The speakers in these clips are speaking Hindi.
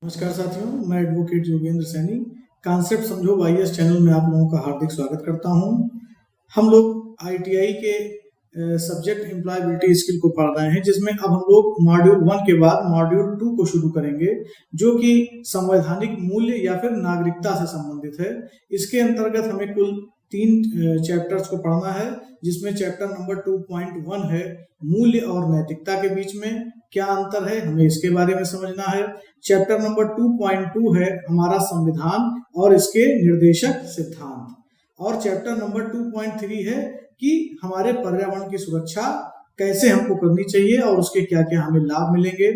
नमस्कार साथियों, मैं एडवोकेट योगेंद्र सैनी कॉन्सेप्ट समझो वाईएस चैनल में आप लोगों का हार्दिक स्वागत करता हूं। हम लोग आईटीआई के सब्जेक्ट एम्प्लॉयबिलिटी स्किल को पढ़ रहे हैं, जिसमें अब हम लोग मॉड्यूल 1 के बाद मॉड्यूल 2 को शुरू करेंगे, जो कि संवैधानिक मूल्य या फिर नागरिकता से संबंधित है। इसके अंतर्गत हमें कुल 3 चैप्टर्स को पढ़ना है, जिसमें चैप्टर नंबर 2.1 है मूल्य और नैतिकता के बीच में क्या अंतर है, हमें इसके बारे में समझना है। चैप्टर नंबर 2.2 है हमारा संविधान और इसके निर्देशक सिद्धांत, और चैप्टर नंबर 2.3 है कि हमारे पर्यावरण की सुरक्षा कैसे हमको करनी चाहिए और उसके क्या क्या हमें लाभ मिलेंगे।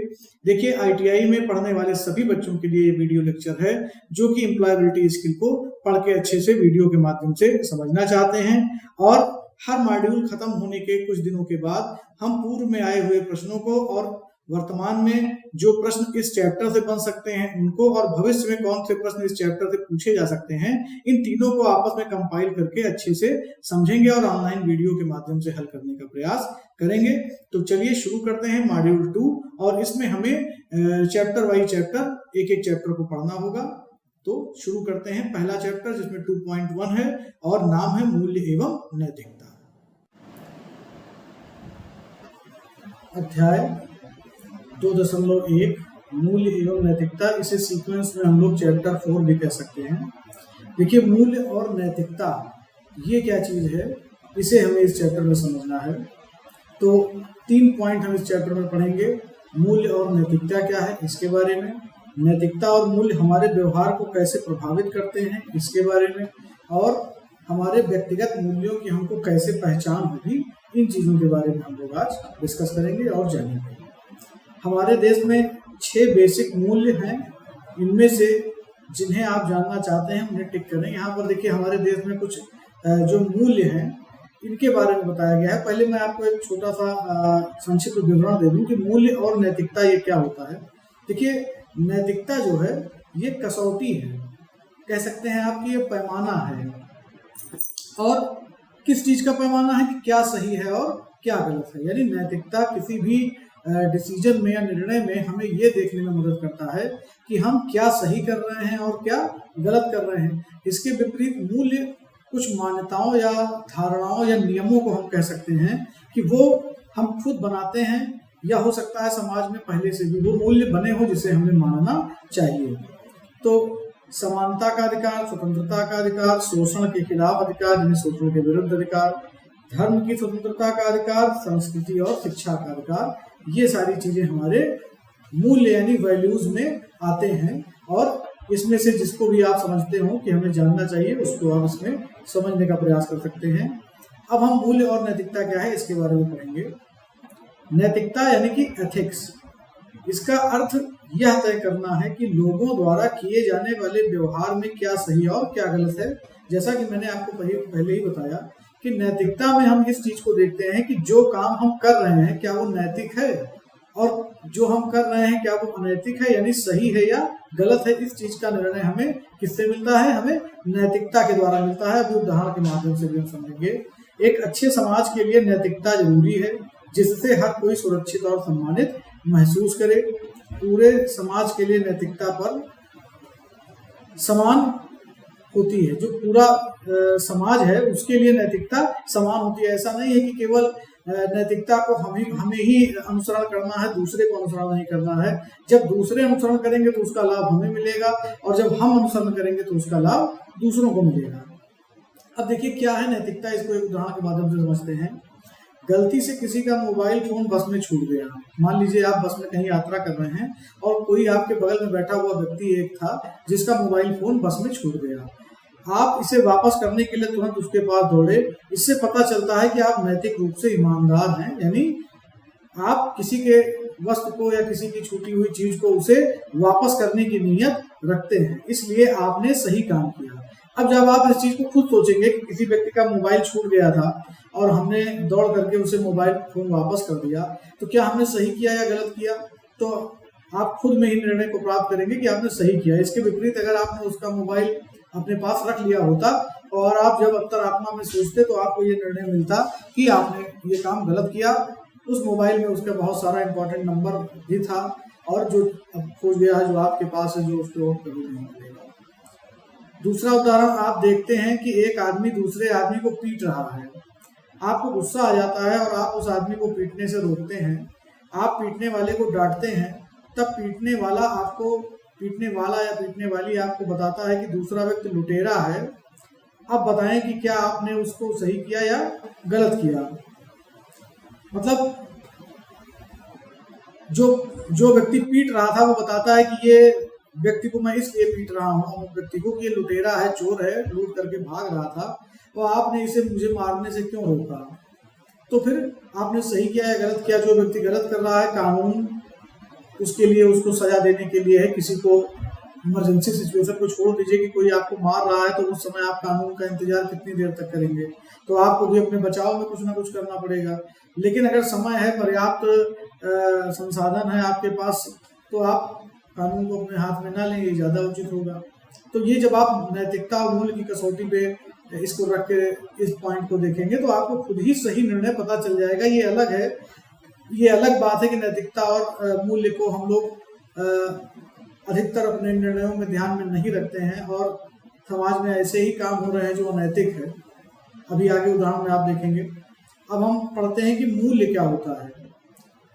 देखिए, आईटीआई में पढ़ने वाले सभी बच्चों के लिए ये वीडियो लेक्चर है, जो कि एम्प्लॉयबिलिटी स्किल को पढ़ के अच्छे से वीडियो के माध्यम से समझना चाहते हैं। और हर मॉड्यूल खत्म होने के कुछ दिनों के बाद हम पूर्व में आए हुए प्रश्नों को और वर्तमान में जो प्रश्न इस चैप्टर से बन सकते हैं उनको, और भविष्य में कौन से प्रश्न इस चैप्टर से पूछे जा सकते हैं, इन तीनों को आपस में कंपाइल करके अच्छे से समझेंगे और ऑनलाइन वीडियो के माध्यम से हल करने का प्रयास करेंगे। तो चलिए शुरू करते हैं मॉड्यूल 2, और इसमें हमें चैप्टर वाइज चैप्टर एक एक चैप्टर को पढ़ना होगा। तो शुरू करते हैं पहला चैप्टर, जिसमें 2.1 है और नाम है मूल्य एवं नैतिकता। अध्याय 2.1 मूल्य एवं नैतिकता, इसे सीक्वेंस में हम लोग चैप्टर 4 भी कह सकते हैं। देखिए, मूल्य और नैतिकता ये क्या चीज है, इसे हमें इस चैप्टर में समझना है। तो 3 पॉइंट हम इस चैप्टर में पढ़ेंगे। मूल्य और नैतिकता क्या है, इसके बारे में। नैतिकता और मूल्य हमारे व्यवहार को कैसे प्रभावित करते हैं, इसके बारे में। और हमारे व्यक्तिगत मूल्यों की हमको कैसे पहचान होगी, इन चीजों के बारे में हम लोग आज डिस्कस करेंगे और जानेंगे। हमारे देश में 6 बेसिक मूल्य हैं, इनमें से जिन्हें आप जानना चाहते हैं उन्हें टिक करें। यहाँ पर देखिए, हमारे देश में कुछ जो मूल्य हैं इनके बारे में बताया गया है। पहले मैं आपको एक छोटा सा संक्षिप्त विवरण दे दूं कि मूल्य और नैतिकता ये क्या होता है। देखिए, नैतिकता जो है ये कसौटी है, कह सकते हैं आप कि ये पैमाना है। और किस चीज का पैमाना है कि क्या सही है और क्या गलत है। यानी नैतिकता किसी भी डिसीजन में या निर्णय में हमें ये देखने में मदद करता है कि हम क्या सही कर रहे हैं और क्या गलत कर रहे हैं। इसके विपरीत मूल्य कुछ मान्यताओं या धारणाओं या नियमों को हम कह सकते हैं कि वो हम खुद बनाते हैं, या हो सकता है समाज में पहले से भी वो मूल्य बने हो जिसे हमें मानना चाहिए। तो समानता का अधिकार, स्वतंत्रता का अधिकार, शोषण के खिलाफ अधिकार यानी शोषण के विरुद्ध अधिकार, धर्म की स्वतंत्रता का अधिकार, संस्कृति और शिक्षा का अधिकार, ये सारी चीजें हमारे मूल्य यानी वैल्यूज में आते हैं। और इसमें से जिसको भी आप समझते हो कि हमें जानना चाहिए, उसको आप इसमें समझने का प्रयास कर सकते हैं। अब हम मूल्य और नैतिकता क्या है इसके बारे में पढ़ेंगे। नैतिकता यानी कि एथिक्स, इसका अर्थ यह तय करना है कि लोगों द्वारा किए जाने वाले व्यवहार में क्या सही और क्या गलत है। जैसा कि मैंने आपको पहले ही बताया कि नैतिकता में हम इस चीज को देखते हैं कि जो काम हम कर रहे हैं क्या वो नैतिक है, और जो हम कर रहे हैं क्या वो अनैतिक है, यानी सही है या गलत है। इस चीज का निर्णय हमें किससे मिलता है, हमें नैतिकता के द्वारा मिलता है। अभी उदाहरण के माध्यम से भी हम समझेंगे। एक अच्छे समाज के लिए नैतिकता जरूरी है, जिससे हर कोई सुरक्षित और सम्मानित महसूस करे। पूरे समाज के लिए नैतिकता पर समान होती है, जो पूरा समाज है उसके लिए नैतिकता समान होती है। ऐसा नहीं है कि केवल नैतिकता को हमें ही अनुसरण करना है, दूसरे को अनुसरण नहीं करना है। जब दूसरे अनुसरण करेंगे तो उसका लाभ हमें मिलेगा, और जब हम अनुसरण करेंगे तो उसका लाभ दूसरों को मिलेगा। अब देखिए क्या है नैतिकता, इसको एक उदाहरण के माध्यम से समझते हैं। गलती से किसी का मोबाइल फोन बस में छूट गया। मान लीजिए आप बस में कहीं यात्रा कर रहे हैं और कोई आपके बगल में बैठा हुआ व्यक्ति एक था जिसका मोबाइल फोन बस में छूट गया। आप इसे वापस करने के लिए तुरंत उसके पास दौड़े। इससे पता चलता है कि आप नैतिक रूप से ईमानदार हैं, यानी आप किसी के वस्तु को या किसी की छूटी हुई चीज को उसे वापस करने की नीयत रखते हैं, इसलिए आपने सही काम किया। अब जब आप इस चीज को खुद सोचेंगे कि किसी व्यक्ति का मोबाइल छूट गया था और हमने दौड़ करके उसे मोबाइल फोन वापस कर दिया, तो क्या हमने सही किया या गलत किया, तो आप खुद में ही निर्णय को प्राप्त करेंगे कि आपने सही किया। इसके विपरीत अगर आपने उसका मोबाइल अपने पास रख लिया होता और आप जब अंतरात्मा में सोचते तो आपको ये निर्णय मिलता कि आपने ये काम गलत किया। उस मोबाइल में उसका बहुत सारा इंपॉर्टेंट नंबर भी था और जो अब खो गया है, जो आपके पास है, जो उसको और कभी नहीं मिलेगा। दूसरा उदाहरण आप देखते हैं कि एक आदमी दूसरे आदमी को पीट रहा है। आपको गुस्सा आ जाता है और आप उस आदमी को पीटने से रोकते हैं। आप पीटने वाले को डांटते हैं, तब पीटने वाला या पीटने वाली आपको बताता है कि दूसरा व्यक्ति लुटेरा है। अब बताएं कि क्या आपने उसको सही किया या गलत किया। मतलब जो व्यक्ति पीट रहा था वो बताता है कि ये व्यक्ति को मैं इसलिए पीट रहा हूँ, व्यक्ति को कि ये लुटेरा है, चोर है, लूट करके भाग रहा था, तो आपने इसे मुझे मारने से क्यों रोका। तो फिर आपने सही किया या गलत किया। जो व्यक्ति गलत कर रहा है, कानून उसके लिए उसको सजा देने के लिए है। किसी को इमरजेंसी सिचुएशन को छोड़ दीजिए कि कोई आपको मार रहा है, तो उस समय आप कानून का इंतजार कितनी देर तक करेंगे। तो आपको भी अपने बचाव में कुछ ना कुछ करना पड़ेगा। लेकिन अगर समय है, पर्याप्त संसाधन है आपके पास, तो आप कानून को अपने हाथ में ना लें, ये ज़्यादा उचित होगा। तो ये जब आप नैतिकता और मूल्य की कसौटी पे इसको रख के इस पॉइंट को देखेंगे तो आपको खुद ही सही निर्णय पता चल जाएगा। ये अलग बात है कि नैतिकता और मूल्य को हम लोग अधिकतर अपने निर्णयों में ध्यान में नहीं रखते हैं और समाज में ऐसे ही काम हो रहे हैं जो अनैतिक है। अभी आगे उदाहरण में आप देखेंगे। अब हम पढ़ते हैं कि मूल्य क्या होता है।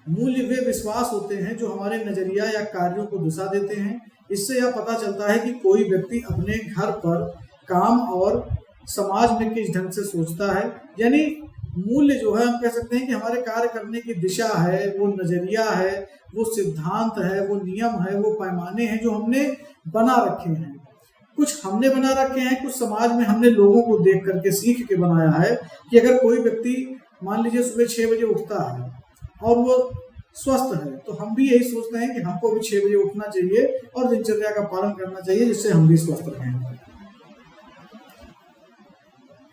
मूल्य वे विश्वास होते हैं जो हमारे नजरिया या कार्यों को दिशा देते हैं। इससे यह पता चलता है कि कोई व्यक्ति अपने घर पर, काम और समाज में किस ढंग से सोचता है। यानी मूल्य जो है, हम कह सकते हैं कि हमारे कार्य करने की दिशा है, वो नजरिया है, वो सिद्धांत है, वो नियम है, वो पैमाने हैं जो हमने बना रखे हैं। कुछ हमने बना रखे हैं, कुछ समाज में हमने लोगों को देख करके सीख के बनाया है कि अगर कोई व्यक्ति मान लीजिए सुबह 6 बजे उठता है और वो स्वस्थ है, तो हम भी यही सोचते हैं कि हमको भी 6 बजे उठना चाहिए और दिनचर्या का पालन करना चाहिए, जिससे हम भी स्वस्थ रहें।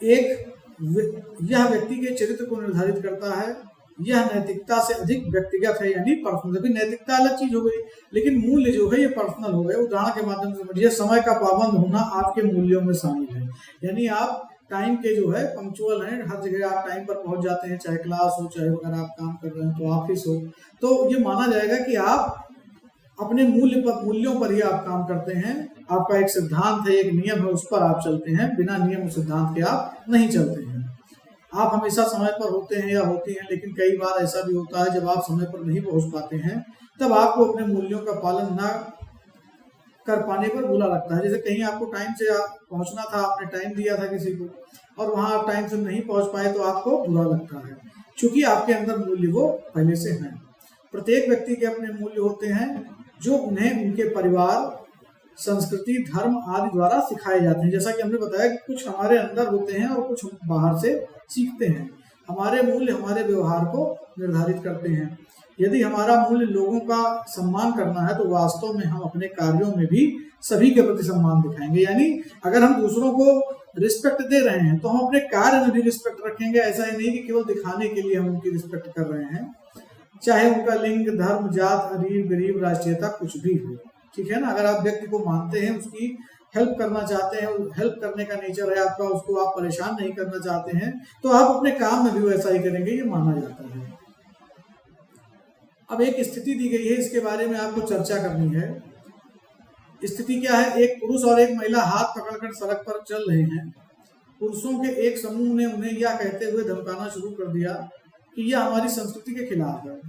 यह व्यक्ति के चरित्र को निर्धारित करता है। यह नैतिकता से अधिक व्यक्तिगत है, यानी पर्सनल। अभी नैतिकता अलग चीज हो गई, लेकिन मूल्य जो है ये पर्सनल हो गए। उदाहरण के माध्यम से समझिए, समय का पाबंद होना आपके मूल्यों में शामिल है। यानी आप टाइम के जो है पंक्चुअल हैं, हर जगह आप टाइम पर पहुंच जाते हैं, चाहे क्लास हो, चाहे अगर आप काम कर रहे हैं तो ऑफिस हो, तो ये माना जाएगा कि आप अपने मूल्यों पर ही आप काम करते हैं। आपका एक सिद्धांत है, एक नियम है, उस पर आप चलते हैं। बिना नियम और सिद्धांत के आप नहीं चलते हैं। आप हमेशा समय पर होते हैं या होती हैं, लेकिन कई बार ऐसा भी होता है जब आप समय पर नहीं पहुंच पाते हैं, तब आपको अपने मूल्यों का पालन ना कर पाने पर बुरा लगता है। जैसे कहीं आपको टाइम से पहुंचना था, आपने टाइम दिया था किसी को और वहां आप टाइम से नहीं पहुंच पाए, तो आपको बुरा लगता है, क्योंकि आपके अंदर मूल्य वो पहले से हैं। प्रत्येक व्यक्ति के अपने मूल्य होते हैं जो उन्हें उनके परिवार, संस्कृति, धर्म आदि द्वारा सिखाए जाते हैं। जैसा कि हमने बताया कि कुछ हमारे अंदर होते हैं और कुछ हम बाहर से सीखते हैं। हमारे मूल्य हमारे व्यवहार को निर्धारित करते हैं। यदि हमारा मूल्य लोगों का सम्मान करना है, तो वास्तव में हम अपने कार्यों में भी सभी के प्रति सम्मान दिखाएंगे। यानी अगर हम दूसरों को रिस्पेक्ट दे रहे हैं, तो हम अपने कार्य में भी रिस्पेक्ट रखेंगे। ऐसा ही नहीं कि केवल दिखाने के लिए हम उनकी रिस्पेक्ट कर रहे हैं, चाहे उनका लिंग, धर्म, जात, अमीर गरीब, राष्ट्रीयता कुछ भी हो। ठीक है ना। अगर आप व्यक्ति को मानते हैं, उसकी हेल्प करना चाहते हैं, हेल्प करने का नेचर है आपका, उसको आप परेशान नहीं करना चाहते हैं, तो आप अपने काम में भी वैसा ही करेंगे, ये माना जाता है। अब एक स्थिति दी गई है, इसके बारे में आपको चर्चा करनी है। स्थिति क्या है? एक पुरुष और एक महिला हाथ पकड़कर सड़क पर चल रहे हैं। पुरुषों के एक समूह ने उन्हें यह कहते हुए धमकाना शुरू कर दिया कि यह हमारी संस्कृति के खिलाफ है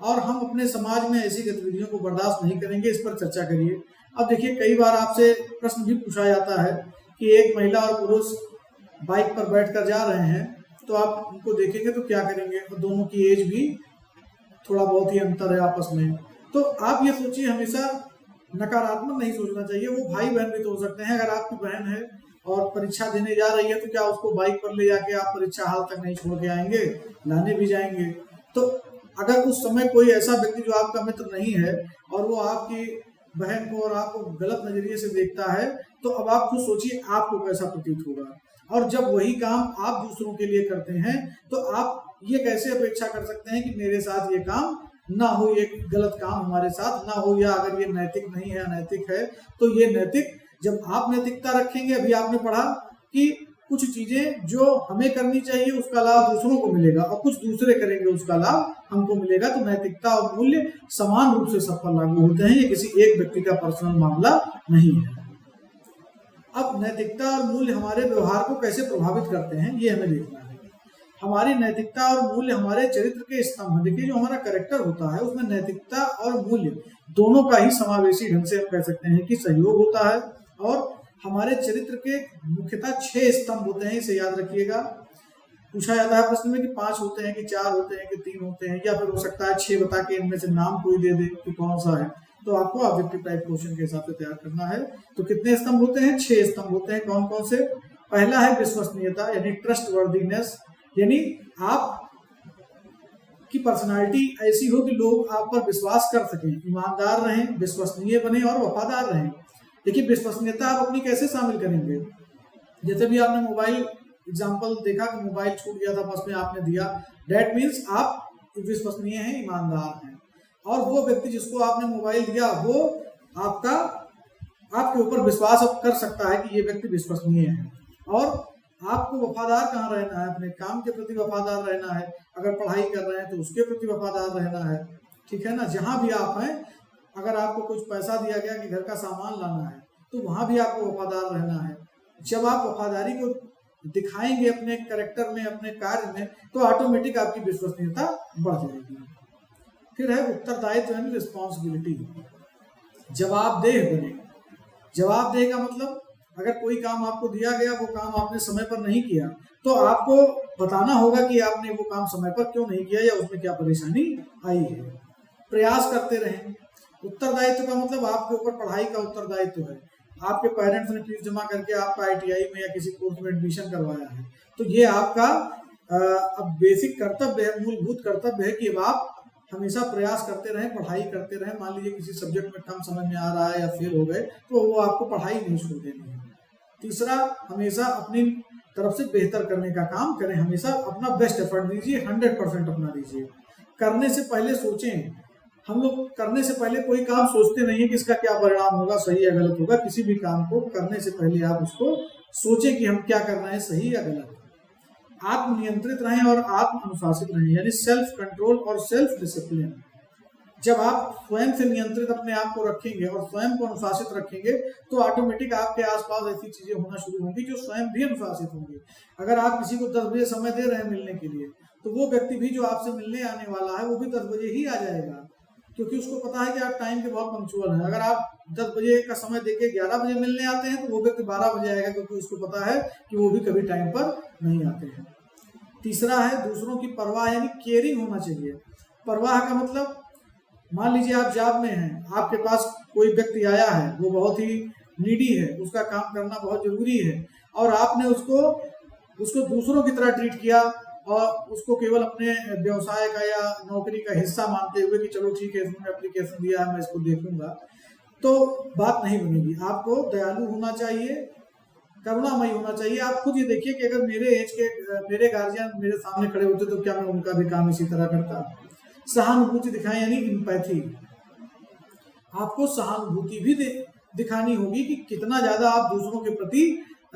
और हम अपने समाज में ऐसी गतिविधियों को बर्दाश्त नहीं करेंगे, इस पर चर्चा करिए। अब देखिए, कई बार आपसे प्रश्न भी पूछा जाता है कि एक महिला और पुरुष बाइक पर बैठकर जा रहे हैं, तो आप उनको देखेंगे तो क्या करेंगे? और दोनों की एज भी थोड़ा बहुत ही अंतर है आपस में। तो आप ये सोचिए, हमेशा नकारात्मक नहीं सोचना चाहिए। वो भाई बहन भी तो हो सकते हैं। अगर आपकी बहन है और परीक्षा देने जा रही है, तो क्या उसको बाइक पर ले जाके आप परीक्षा हाल तक नहीं छोड़ के आएंगे? लाने भी जाएंगे। तो अगर उस समय कोई ऐसा व्यक्ति जो आपका मित्र नहीं है और वो आपकी बहन को और आपको गलत नजरिए से देखता है, तो अब आप खुद सोचिए आपको कैसा प्रतीत होगा। और जब वही काम आप दूसरों के लिए करते हैं, तो आप ये कैसे अपेक्षा कर सकते हैं कि मेरे साथ ये काम ना हो, ये गलत काम हमारे साथ ना हो, या अगर ये नैतिक नहीं है, अनैतिक है, तो ये नैतिक। जब आप नैतिकता रखेंगे, अभी आपने पढ़ा कि कुछ चीजें जो हमें करनी चाहिए उसका लाभ दूसरों को मिलेगा और कुछ दूसरे करेंगे उसका लाभ हमको मिलेगा। तो नैतिकता और मूल्य समान रूप से सब पर लागू होते हैं, ये किसी एक व्यक्ति का पर्सनल मामला नहीं है। अब नैतिकता और मूल्य हमारे व्यवहार को कैसे प्रभावित करते हैं ये हमें देखना है। हमारी नैतिकता और मूल्य हमारे चरित्र के स्तंभ, देखिए जो हमारा कैरेक्टर होता है उसमें नैतिकता और मूल्य दोनों का ही समावेशी ढंग से हम कह सकते हैं कि सहयोग होता है। और हमारे चरित्र के मुख्यतः 6 स्तंभ होते हैं, इसे याद रखिएगा। पूछा जाता है प्रश्न में कि 5 होते हैं कि 4 होते हैं कि 3 होते हैं, या फिर हो सकता है 6 बता के इनमें से नाम कोई दे दे कि कौन सा है। तो आपको ऑब्जेक्टिव टाइप क्वेश्चन के हिसाब से तैयार करना है। तो कितने स्तंभ होते हैं? 6 स्तंभ होते हैं। कौन कौन से? पहला है विश्वसनीयता यानी ट्रस्ट वर्दीनेस, यानी आप की पर्सनालिटी ऐसी हो कि लोग आप पर विश्वास कर सकें, ईमानदार रहें, विश्वसनीय बने और वफादार रहें। देखिए विश्वसनीयता आप अपनी कैसे शामिल करेंगे? जैसे भी आपने मोबाइल एग्जाम्पल देखा कि मोबाइल छूट गया था बस में, आपने दिया, दैट मीन्स आप विश्वसनीय हैं, ईमानदार हैं। और वो व्यक्ति जिसको आपने मोबाइल दिया वो आपके ऊपर विश्वास कर सकता है कि ये व्यक्ति विश्वसनीय है। और आपको वफादार कहाँ रहना है? अपने काम के प्रति वफादार रहना है। अगर पढ़ाई कर रहे हैं तो उसके प्रति वफादार रहना है, ठीक है ना। जहां भी आप हैं, अगर आपको कुछ पैसा दिया गया कि घर का सामान लाना है तो वहां भी आपको वफादार रहना है। जब आप वफादारी को दिखाएंगे अपने कैरेक्टर में, अपने कार्य में, तो ऑटोमेटिक आपकी विश्वसनीयता बढ़ जाएगी। फिर है उत्तरदायित्व यानी रिस्पॉन्सिबिलिटी, जवाबदेह बने। जवाबदेह का मतलब अगर कोई काम आपको दिया गया, वो काम आपने समय पर नहीं किया, तो आपको बताना होगा कि आपने वो काम समय पर क्यों नहीं किया या उसमें क्या परेशानी आई है। प्रयास करते रहें। उत्तरदायित्व का मतलब आपके ऊपर पढ़ाई का उत्तरदायित्व है। आपके पेरेंट्स ने फीस जमा करके आपका ITI में या किसी कोर्स में एडमिशन करवाया है, तो ये आपका अब बेसिक कर्तव्य है, मूलभूत कर्तव्य है कि अब आप हमेशा प्रयास करते रहें, पढ़ाई करते रहें। मान लीजिए किसी सब्जेक्ट में कम समझ में आ रहा है या फेल हो गए, तो वो आपको पढ़ाई नहीं छोड़ देनी है। तीसरा, हमेशा अपनी तरफ से बेहतर करने का काम करें, हमेशा अपना बेस्ट एफर्ट दीजिए, 100% अपना दीजिए। करने से पहले सोचें। हम लोग करने से पहले कोई काम सोचते नहीं है कि इसका क्या परिणाम होगा, सही या गलत होगा। किसी भी काम को करने से पहले आप उसको सोचें कि हम क्या करना है, सही या गलत। आत्मनियंत्रित रहें और आत्म अनुशासित रहें, यानी सेल्फ कंट्रोल और सेल्फ डिसिप्लिन। जब आप स्वयं से नियंत्रित अपने आप को रखेंगे और स्वयं को अनुशासित रखेंगे, तो ऑटोमेटिक आपके आसपास ऐसी चीजें होना शुरू होंगी जो स्वयं भी अनुशासित होंगी। अगर आप किसी को 10 बजे समय दे रहे हैं मिलने के लिए, तो वो व्यक्ति भी जो आपसे मिलने आने वाला है वो भी 10 बजे ही आ जाएगा, क्योंकि उसको पता है कि आप टाइम के बहुत पंक्चुअल हैं। अगर आप 10 बजे का समय देके 11 बजे मिलने आते हैं, तो वो व्यक्ति 12 बजे आएगा, क्योंकि उसको पता है कि वो भी कभी टाइम पर नहीं आते हैं। तीसरा है दूसरों की परवाह, यानी केयरिंग होना चाहिए। परवाह का मतलब, मान लीजिए आप जॉब में हैं, आपके पास कोई व्यक्ति आया है, वो बहुत ही नीडी है, उसका काम करना बहुत जरूरी है, और आपने उसको दूसरों की तरह ट्रीट किया और उसको केवल अपने व्यवसाय का या नौकरी का हिस्सा मानते हुए कि चलो ठीक है, इसने एप्लीकेशन दिया है, मैं इसको देखूंगा, तो बात नहीं बनेगी। आपको दयालु होना चाहिए, करुणामयी होना चाहिए। आप खुद ये देखिए कि अगर मेरे गार्जियन मेरे सामने खड़े होते तो क्या मैं उनका भी काम इसी तरह करता। सहानुभूति दिखाएं, यानी एम्पैथी। आपको सहानुभूति भी दिखानी होगी कि कितना ज्यादा आप दूसरों के प्रति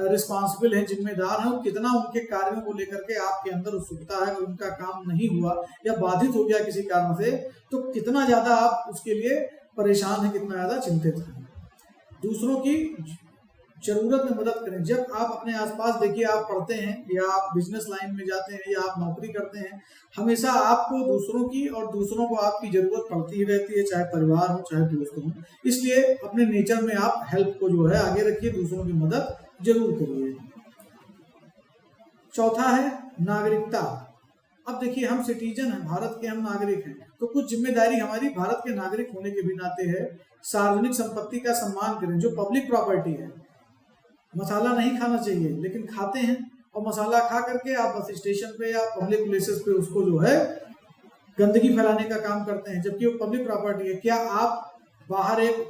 रिस्पॉन्सिबल हैं, जिम्मेदार हैं, और कितना उनके कार्यों को लेकर के आपके अंदर उत्सुकता है। अगर उनका काम नहीं हुआ या बाधित हो गया किसी कारण से, तो कितना ज्यादा आप उसके लिए परेशान हैं, कितना ज्यादा चिंतित हैं। दूसरों की जरूरत में मदद करें। जब आप अपने आसपास देखिए, आप पढ़ते हैं या आप बिजनेस लाइन में जाते हैं या आप नौकरी करते हैं, हमेशा आपको दूसरों की और दूसरों को आपकी जरूरत पड़ती ही रहती है, चाहे परिवार हो चाहे दोस्त हो। इसलिए अपने नेचर में आप हेल्प को जो है आगे रखिए, दूसरों की मदद जरूर करिए। चौथा है नागरिकता। अब देखिए, हम सिटीजन हैं, भारत के हम नागरिक हैं, तो कुछ जिम्मेदारी हमारी भारत के नागरिक होने के भी नाते है। सार्वजनिक संपत्ति का सम्मान करें, जो पब्लिक प्रॉपर्टी है। मसाला नहीं खाना चाहिए, लेकिन खाते हैं, और मसाला खा करके आप बस स्टेशन पे या पब्लिक प्लेसेस पे उसको जो है गंदगी फैलाने का काम करते हैं, जबकि वो पब्लिक प्रॉपर्टी है। क्या आप बाहर एक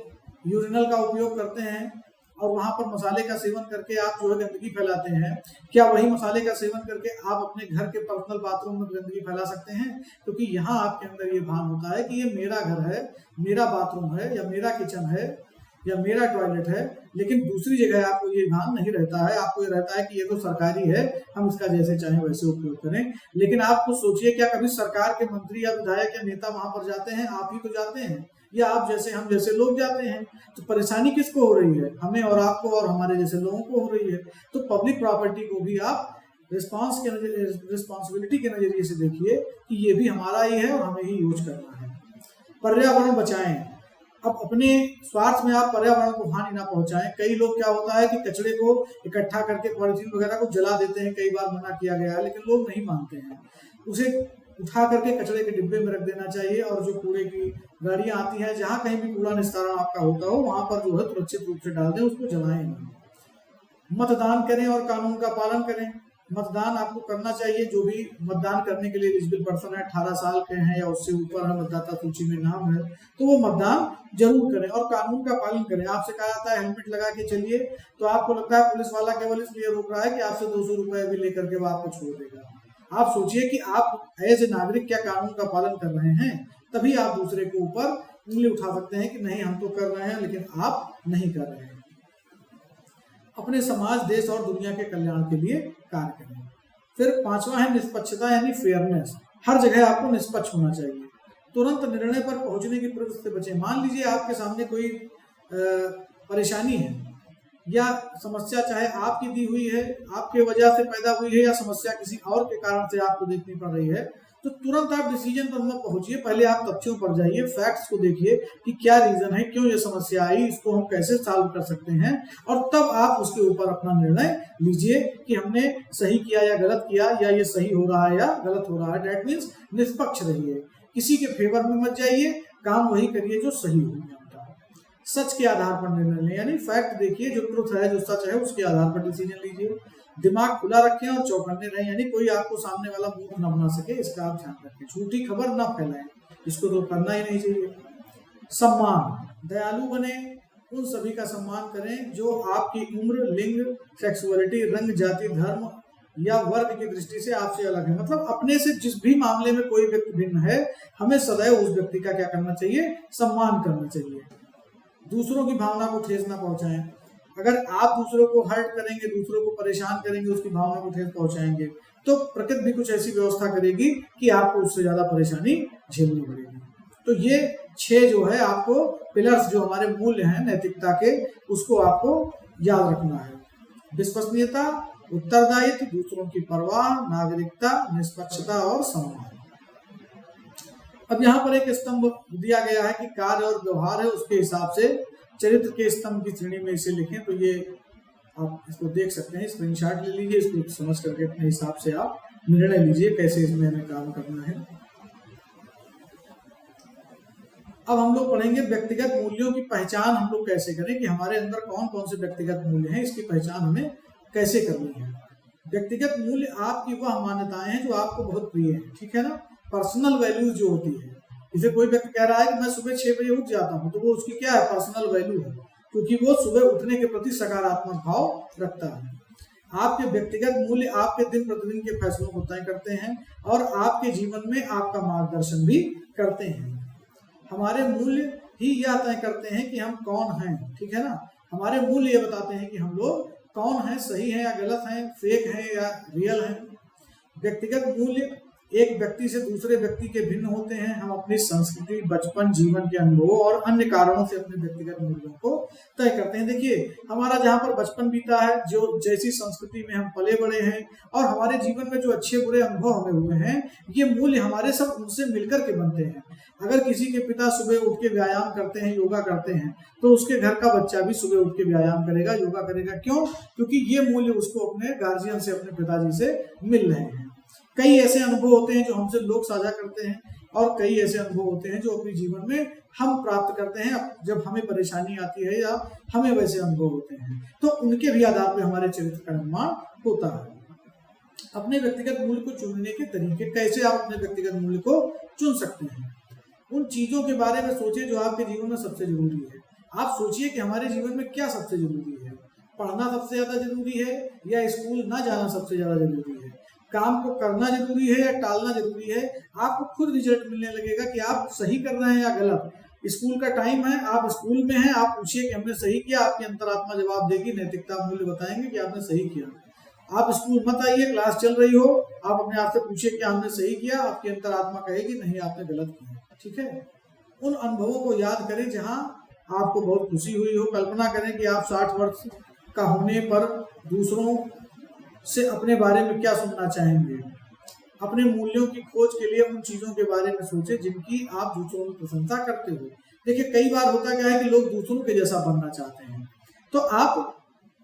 यूरिनल का उपयोग करते हैं और वहां पर मसाले का सेवन करके आप जो है गंदगी फैलाते हैं? क्या वही मसाले का सेवन करके आप अपने घर के पर्सनल बाथरूम में गंदगी फैला सकते हैं? क्योंकि यहाँ आपके अंदर ये भान होता है कि ये मेरा घर है, मेरा बाथरूम है या मेरा किचन है या मेरा टॉयलेट है, लेकिन दूसरी जगह आपको ये ध्यान नहीं रहता है, आपको ये रहता है कि ये तो सरकारी है, हम इसका जैसे चाहें वैसे उपयोग करें। लेकिन आप खुद सोचिए, क्या कभी सरकार के मंत्री या विधायक या नेता वहां पर जाते हैं? आप ही तो जाते हैं, या आप जैसे हम जैसे लोग जाते हैं। तो परेशानी किसको हो रही है? हमें और आपको और हमारे जैसे लोगों को हो रही है। तो पब्लिक प्रॉपर्टी को भी आप रिस्पॉन्सिबिलिटी के नजरिए से देखिए कि ये भी हमारा ही है और हमें ही यूज करना है। पर्यावरण बचाएं। अब अपने स्वार्थ में आप पर्यावरण को हानि ना पहुंचाएं। कई लोग क्या होता है कि कचरे को इकट्ठा करके पॉलिथीन वगैरह को जला देते हैं, कई बार मना किया गया है, लेकिन लोग नहीं मानते हैं। उसे उठा करके कचरे के डिब्बे में रख देना चाहिए, और जो कूड़े की गाड़ियां आती हैं, जहां कहीं भी कूड़ा निस्तारण आपका होता हो वहां पर जो है सुरक्षित रूप से डाल दें, उसको जलाएं नहीं। मतदान करें और कानून का पालन करें। मतदान आपको करना चाहिए। जो भी मतदान करने के लिए एलिजिबल पर्सन है, 18 साल के हैं या उससे ऊपर है, मतदाता सूची में नाम है, तो वो मतदान जरूर करें और कानून का पालन करें। आपसे कहा जाता है हेलमेट लगा के चलिए, तो आपको लगता है पुलिस वाला केवल इसलिए रोक रहा है कि आपसे 200 रुपए भी लेकर के वो आपको छोड़ देगा। आप सोचिए कि आप एज ए नागरिक क्या कानून का पालन कर रहे हैं, तभी आप दूसरे के ऊपर उंगली उठा सकते हैं कि नहीं हम तो कर रहे हैं लेकिन आप नहीं कर रहे हैं। अपने समाज, देश और दुनिया के कल्याण के लिए कार्य करें। फिर 5वां है निष्पक्षता यानी फेयरनेस। हर जगह आपको निष्पक्ष होना चाहिए। तुरंत निर्णय पर पहुंचने की प्रवृत्ति से बचें। मान लीजिए आपके सामने कोई परेशानी है या समस्या, चाहे आपकी दी हुई है, आपके वजह से पैदा हुई है, या समस्या किसी और के कारण से आपको देखनी पड़ रही है, तो तुरंत आप डिसीजन पर मत पहुंचिए। पहले आप तथ्यों पर जाइए, फैक्ट्स को देखिए कि क्या रीजन है, क्यों ये समस्या आई, इसको हम कैसे सॉल्व कर सकते हैं, और तब आप उसके ऊपर अपना निर्णय लीजिए कि हमने सही किया या गलत किया, या ये सही हो रहा है या गलत हो रहा है। दैट मीन्स निष्पक्ष रहिए, किसी के फेवर में मत जाइए, काम वही करिए जो सही हो। सच के आधार पर निर्णय लें, यानी फैक्ट देखिए, जो ट्रुथ है, जो सच है, उसके आधार पर डिसीजन लीजिए। दिमाग खुला रखें और चौकन्ने रहें, यानी कोई आपको सामने वाला मूर्ख न बना सके, इसका आप ध्यान रखें। झूठी खबर न फैलाएं, इसको तो करना ही नहीं चाहिए। सम्मान, दयालु बने, उन सभी का सम्मान करें जो आपकी उम्र, लिंग, सेक्सुअलिटी, रंग, जाति, धर्म या वर्ग की दृष्टि से आपसे अलग है। मतलब अपने से जिस भी मामले में कोई व्यक्ति भिन्न है, हमें सदैव उस व्यक्ति का क्या करना चाहिए? सम्मान करना चाहिए। दूसरों की भावना को ठेस ना पहुंचाएं। अगर आप दूसरों को हर्ट करेंगे, दूसरों को परेशान करेंगे, उसकी भावना को ठेस पहुंचाएंगे, तो प्रकृति भी कुछ ऐसी व्यवस्था करेगी कि आपको उससे ज्यादा परेशानी झेलनी पड़ेगी। तो ये 6 जो है आपको पिलर्स, जो हमारे मूल्य हैं नैतिकता के, उसको आपको याद रखना है। विश्वसनीयता, उत्तरदायित्व, दूसरों की परवाह, नागरिकता, निष्पक्षता और सम्मान। अब यहाँ पर एक स्तंभ दिया गया है कि कार्य और व्यवहार है, उसके हिसाब से चरित्र के स्तंभ की श्रेणी में इसे लिखें। तो ये आप इसको देख सकते हैं, स्क्रीनशॉट ले लीजिए, इसको समझ करके अपने हिसाब से आप निर्णय लीजिए कैसे इसमें हमें काम करना है। अब हम लोग पढ़ेंगे व्यक्तिगत मूल्यों की पहचान हम लोग कैसे करें, कि हमारे अंदर कौन कौन से व्यक्तिगत मूल्य हैं, इसकी पहचान हमें कैसे करनी है। व्यक्तिगत मूल्य आपकी वह मान्यताएं हैं जो आपको बहुत प्रिय है, ठीक है ना। पर्सनल वैल्यूज जो होती है, जैसे कोई व्यक्ति कह रहा है कि मैं सुबह 6 बजे उठ जाता हूँ, तो वो उसकी क्या है? पर्सनल वैल्यू है, क्योंकि वो सुबह उठने के प्रति सकारात्मक भाव रखता है। आपके व्यक्तिगत मूल्य आपके दिन प्रतिदिन के फैसलों को तय करते हैं और आपके जीवन में आपका मार्गदर्शन भी करते हैं। हमारे मूल्य ही यह तय करते हैं कि हम कौन हैं, ठीक है ना। हमारे मूल्य ये बताते हैं कि हम लोग कौन हैं, सही हैं या गलत हैं, फेक हैं या रियल हैं। व्यक्तिगत मूल्य एक व्यक्ति से दूसरे व्यक्ति के भिन्न होते हैं। हम अपनी संस्कृति, बचपन, जीवन के अनुभव और अन्य कारणों से अपने व्यक्तिगत मूल्यों को तय करते हैं। देखिए, हमारा जहाँ पर बचपन बीता है, जो जैसी संस्कृति में हम पले बड़े हैं और हमारे जीवन में जो अच्छे बुरे अनुभव हमें हुए हैं, ये मूल्य हमारे सब उनसे मिलकर के बनते हैं। अगर किसी के पिता सुबह उठ के व्यायाम करते हैं, योगा करते हैं, तो उसके घर का बच्चा भी सुबह उठ के व्यायाम करेगा, योगा करेगा। क्यों? क्योंकि ये मूल्य उसको अपने गार्जियन से, अपने पिताजी से मिल रहे हैं। कई ऐसे अनुभव होते हैं जो हमसे लोग साझा करते हैं, और कई ऐसे अनुभव होते हैं जो अपने जीवन में हम प्राप्त करते हैं जब हमें परेशानी आती है या हमें वैसे अनुभव होते हैं, तो उनके भी आधार पर हमारे चरित्र का निर्माण होता है। अपने व्यक्तिगत मूल्य को चुनने के तरीके, कैसे आप अपने व्यक्तिगत मूल्य को चुन सकते हैं? उन चीजों के बारे में सोचिए जो आपके जीवन में सबसे जरूरी है। आप सोचिए कि हमारे जीवन में क्या सबसे जरूरी है। पढ़ना सबसे ज्यादा जरूरी है या स्कूल ना जाना सबसे ज्यादा जरूरी है? काम को करना जरूरी है या टालना जरूरी है? आपको खुद रिजल्ट मिलने लगेगा कि आप सही कर रहे हैं या गलत। स्कूल का टाइम है, आप स्कूल में हैं, आप पूछिए कि हमने सही किया, आपकी अंतरात्मा जवाब देगी, नैतिकता मूल्य बताएंगे कि आपने सही किया। आप स्कूल मत आइए, क्लास चल रही हो, आप अपने आप से पूछिए कि हमने सही किया, आपकी अंतरात्मा कहेगी नहीं आपने गलत किया। ठीक है, उन अनुभवों को याद करें जहां आपको बहुत खुशी हुई हो। कल्पना करें कि आप 60 वर्ष का होने पर दूसरों से अपने बारे में क्या सुनना चाहेंगे। अपने मूल्यों की खोज के लिए उन चीजों के बारे में सोचें जिनकी आप दूसरों में प्रशंसा करते हो। देखिए कई बार होता क्या है कि लोग दूसरों के जैसा बनना चाहते हैं, तो आप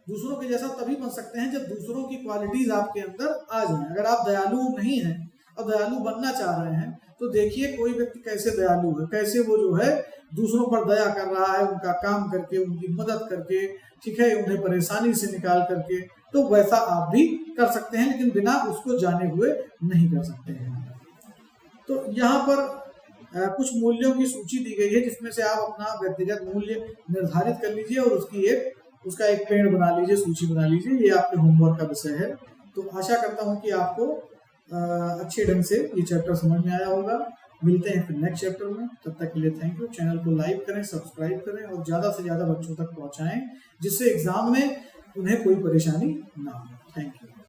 दूसरों के जैसा तभी बन सकते हैं जब दूसरों की क्वालिटीज आपके अंदर आ जाएं। अगर आप दयालु नहीं हैं और दयालु बनना चाह रहे हैं तो देखिए कोई व्यक्ति कैसे दयालु है, कैसे वो जो है दूसरों पर दया कर रहा है, उनका काम करके, उनकी मदद करके, ठीक है, उन्हें परेशानी से निकाल करके। तो वैसा आप भी कर सकते हैं, लेकिन बिना उसको जाने हुए नहीं कर सकते हैं। तो यहाँ पर कुछ मूल्यों की सूची दी गई है जिसमें से आप अपना व्यक्तिगत मूल्य निर्धारित कर लीजिए और उसका एक पेड़ बना लीजिए, सूची बना लीजिए। ये आपके होमवर्क का विषय है। तो आशा करता हूँ कि आपको अच्छे ढंग से ये चैप्टर समझ में आया होगा। मिलते हैं फिर नेक्स्ट चैप्टर में, तब तक के लिए थैंक यू। चैनल को लाइक करें, सब्सक्राइब करें और ज़्यादा से ज़्यादा बच्चों तक पहुँचाएं जिससे एग्जाम में उन्हें कोई परेशानी ना हो। Thank you.